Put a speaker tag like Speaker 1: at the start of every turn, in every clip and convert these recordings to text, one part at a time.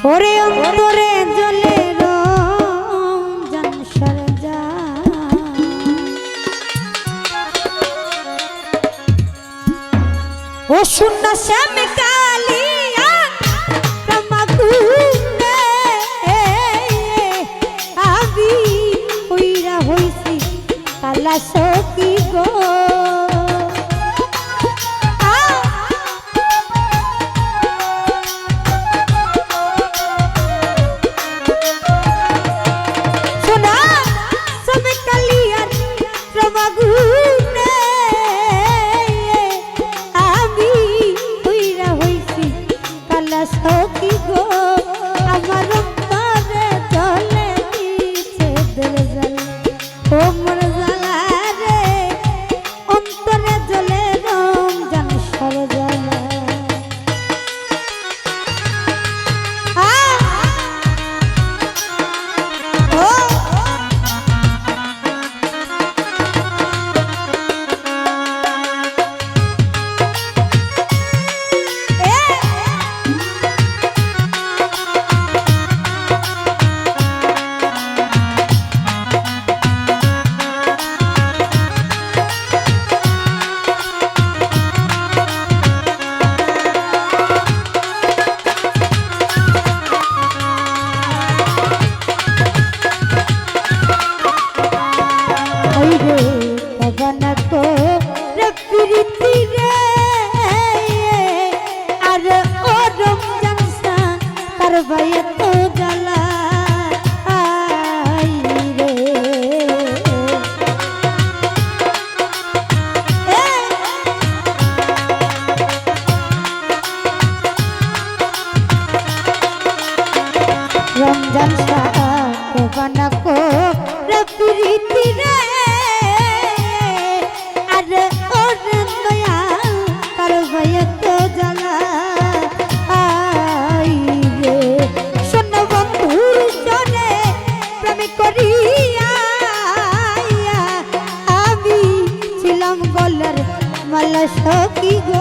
Speaker 1: ওরে অন্তরে জ্বলে রমজান সরজা ও শূন্য শ্যাম কালিয়া প্রমাগুনে আমি হইরা হইছি কালা সখী গো রমজান সাথে বানাকো প্রীতি রে আর ওর দয়া তার ভয়ে তো জ্বালা আই রে শোন বন্ধুর জনে প্রেম করিয়া আমি ছিলাম গলার মালা সখী গো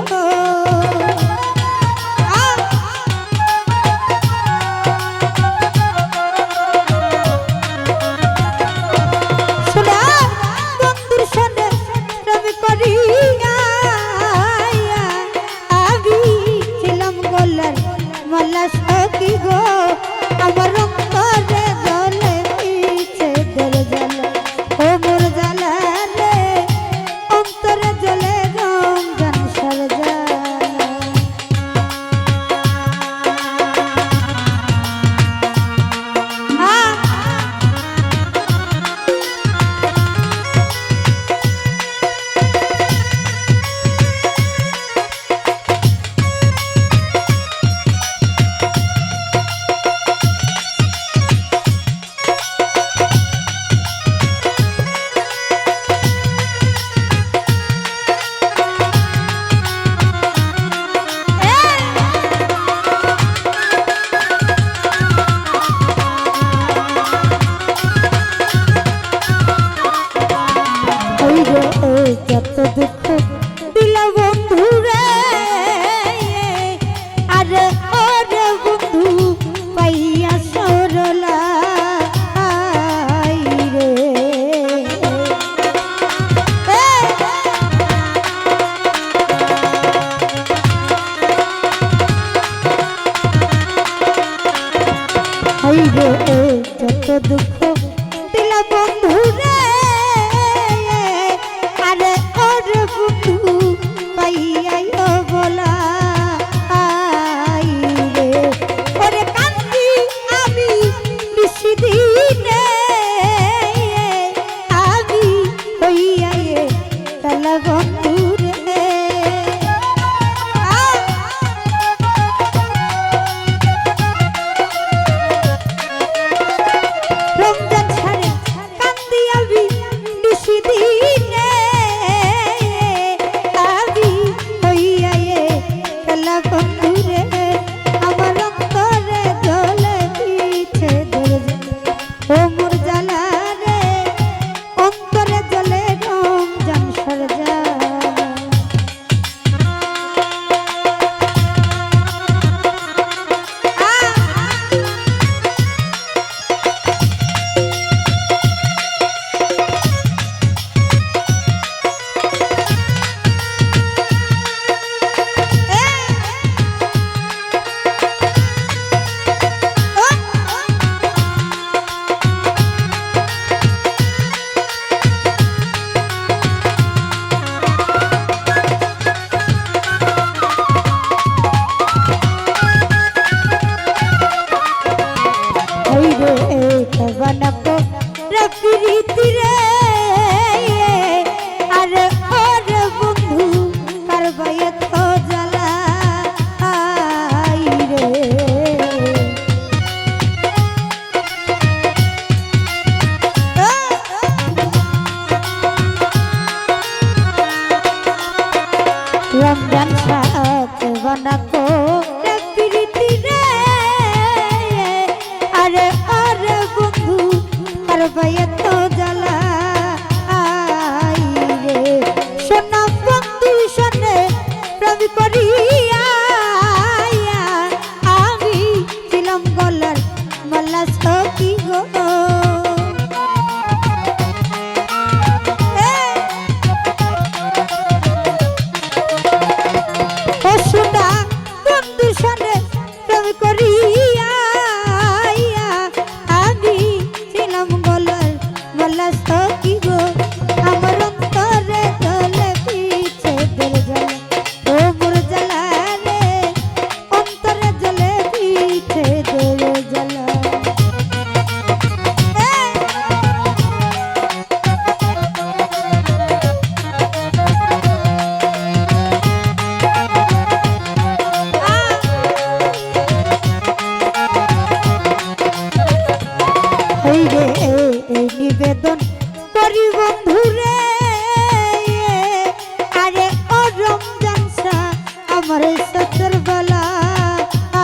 Speaker 1: আমার সতের বেলা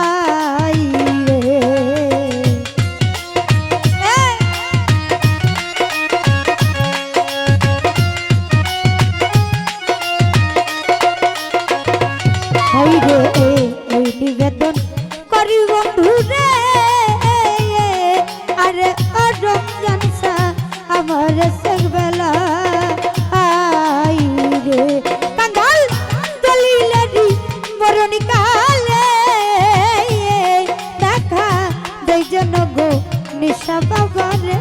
Speaker 1: আই রে হাই রে এই নিবেদন করি বন্ধু রে আরে রমজান সা আমার সবেলা আই রে কাঙ্গাল দলিলেরি মরণি কালে দেখা দেই জন গো নিশা বাবা রে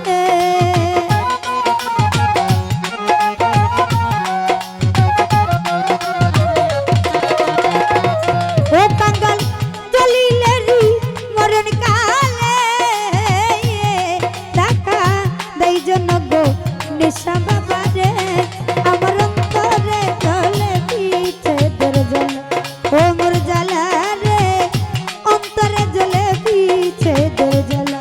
Speaker 1: নিশা বাবা রে আমার অন্তরে চলে পিছে তোর জ্বালা ও মোর জ্বালা রে অন্তরে জ্বলে পিছে তোর জ্বালা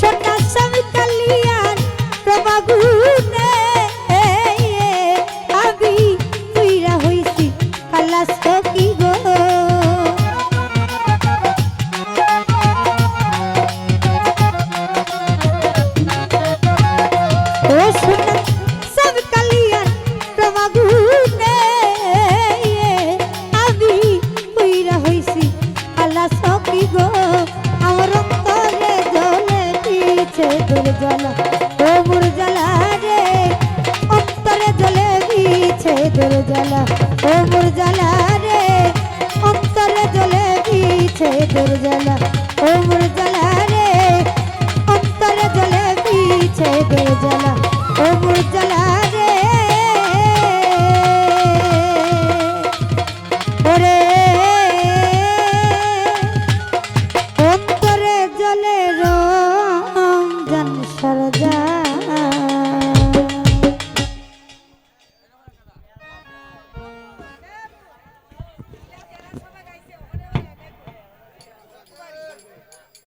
Speaker 1: সোনা স্বামী কালিয়ান প্রভাগুনে আমি তুইরা হইছি কালা সখী গো ও সোনা জ্বালা ও মোর জ্বালা রে অন্তরে জ্বলে গিয়েছে তোর জ্বালা ও মোর জ্বালা রে অন্তরে জ্বলে গিয়েছে তোর জ্বালা ও মোর জ্বালা রে অন্তরে জ্বলে গিয়েছে তোর জ্বালা ও মোর জ্বালা